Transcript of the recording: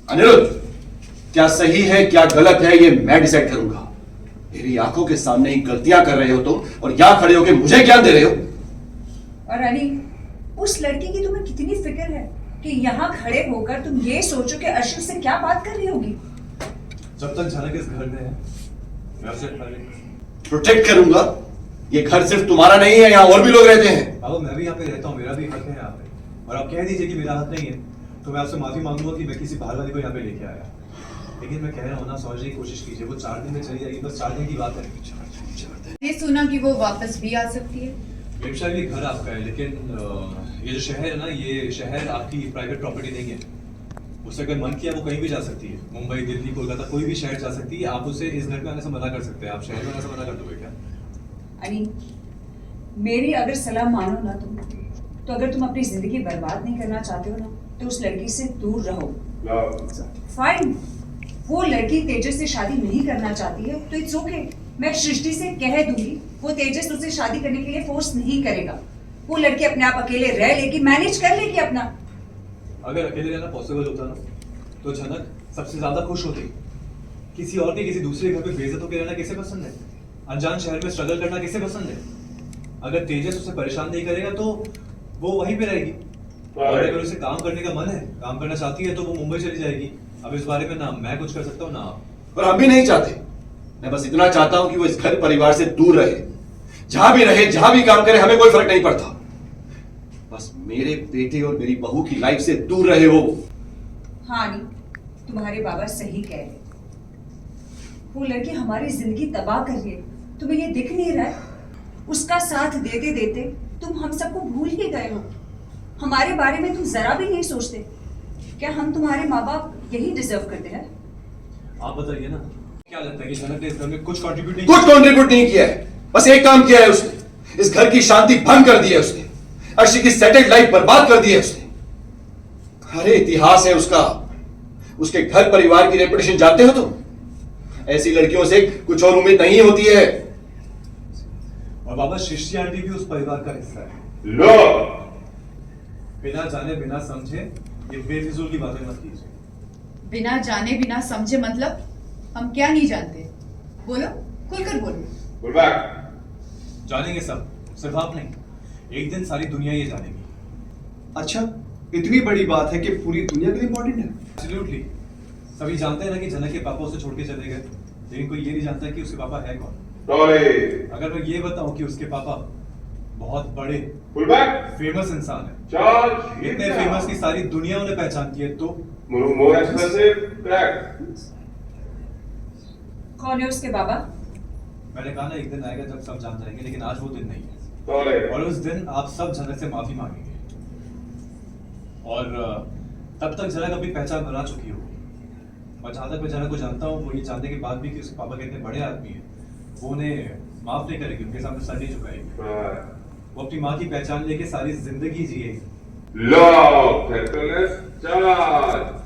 अनिरुद्ध, क्या सही है क्या गलत है ये मैं डिसाइड करूंगा। मेरी आंखों के सामने ही गलतियां कर रहे हो तुम और यहां खड़े होकर मुझे ज्ञान दे रहे हो। और अली, उस लड़की की तुम्हें कितनी फिक्र है कि यहाँ खड़े होकर तुम ये सोचो कि अर्शद से क्या बात कर रही होगी। जब तक झलक इस घर में है मैं उसे प्रोटेक्ट करूंगा। ये घर सिर्फ तुम्हारा नहीं है, यहाँ और भी लोग रहते हैं। बाबा मैं भी यहाँ पे रहता हूँ, मेरा भी हक है यहाँ पे। और आप कह दीजिए कि मेरा हक नहीं है तो मैं आपसे माफी मांगूंगा कि मैं किसी बाहर वाले को यहाँ पे लेके आया। लेकिन मैं कह रहा हूँ ना, समझने की कोशिश कीजिए। वो 4 दिन में चली जाएगी, बस 4 दिन की बात है। ये सुना कि वो वापस भी आ सकती है। बेबशाह, ये घर आपका है, लेकिन ये जो शहर है ना, ये शहर आपकी प्राइवेट प्रॉपर्टी नहीं है। उससे अगर मन किया वो कहीं भी जा सकती है, मुंबई, दिल्ली, कोलकाता, कोई भी शहर जा सकती है। आप उसे इस घर में आने से मना कर सकते हैं। आप शहर में आने से मना कर दोगे क्या? अली, मेरी अगर सलाह मानो ना तुम, तो अगर तुम अपनी जिंदगी बर्बाद नहीं करना चाहते हो ना, तो उस लड़की से दूर रहो। फाइन, वो लड़की तेजस से शादी नहीं करना चाहती है तो इट्स ओके। मैं सृष्टि से कह दूंगी, वो तेजस उसे शादी करने के लिए फोर्स नहीं करेगा। वो लड़की अपने आप अकेले रह लेगी, मैनेज कर लेगी अपना। अगर अकेले रहना पॉसिबल होता ना, तो झनक सबसे ज्यादा खुश होती। किसी और के, किसी दूसरे घर पे बेइज्जत होकर रहना किसे पसंद है? अनजान शहर में स्ट्रगल करना किसे पसंद है? अगर तेजस उसे परेशान नहीं करेगा तो वो वहीं पे रहेगी। और अगर उसे काम करने का मन है, काम करना चाहती है, तो वो मुंबई चली जाएगी। अब इस बारे में ना मैं कुछ कर सकता हूँ ना आप। और हम भी नहीं चाहते। मैं बस इतना चाहता हूं कि वो इस घर परिवार से दूर रहे। जहां भी रहे, जहां भी काम करे, हमें कोई फर्क नहीं पड़ता। बस मेरे बेटे और मेरी बहू की लाइफ से दूर रहे वो। हाँ अली, तुम्हारे बाबा सही कह रहे। वो लड़की हमारी जिंदगी तबाह कर रही है, तुम्हें ये दिख नहीं रहा है? उसका साथ देते देते तुम हम सबको भूल ही गए हो। हमारे बारे में तुम जरा भी नहीं सोचते। क्या हम तुम्हारे माँ बाप यही डिजर्व करते हैं? आप बताइए ना, क्या लगता है कि झनक ने इस घर में कुछ कंट्रीब्यूट नहीं किया है। बस एक काम किया है उसने, इस घर की शांति भंग कर दी है उसने। अर्शी की सेटल्ड लाइफ बर्बाद कर दी है उसने। अरे इतिहास है उसका, उसके घर परिवार की रेपुटेशन जानते हो तुम? ऐसी लड़कियों से कुछ और उम्मीद नहीं होती है। और बाबा, सृष्टि आंटी भी उस परिवार का हिस्सा है। लो, बिना जाने बिना समझे ये बेफिजूल की बातें मत कीजिए। बिना जाने बिना समझे मतलब? हम क्या नहीं जानते? बोलो, खुलकर बोलो। Pull back. जानेंगे सब, सिर्फ आप नहीं। एक दिन सारी दुनिया ये जानेगी। अच्छा, इतनी बड़ी बात है कि पूरी दुनिया के लिए इंपॉर्टेंट है? एब्सोल्युटली। सभी जानते हैं ना कि झनक के पापा उसे छोड़ के चले गए, लेकिन कोई ये नहीं जानता कि उसके पापा है कौन। अगर मैं ये बताऊं कि उसके पापा बहुत बड़े, पुल बैक। फेमस इंसान है, चार्ज। इतने फेमस की सारी दुनिया उन्हें पहचानती है, तो मोर एक्सपेंसिव क्रैक। कौन है उसके बाबा? मैंने कहा ना, एक दिन आएगा जब सब जान जाएंगे, लेकिन आज वो दिन नहीं है। और उस दिन आप सब झनक से माफी मांगेंगे। और तब तक झनक अपनी पहचान बना चुकी होगी। और जहां तक मैं झनक को जानता हूँ, वो ये जानने के बाद भी कि उसके पापा कितने बड़े आदमी हैं, वो उन्हें माफ नहीं करेगी, उनके सामने सर नहीं झुकाएगी। वो अपनी माँ की पहचान लेके सारी जिंदगी जिएगी। लो, चार्ज।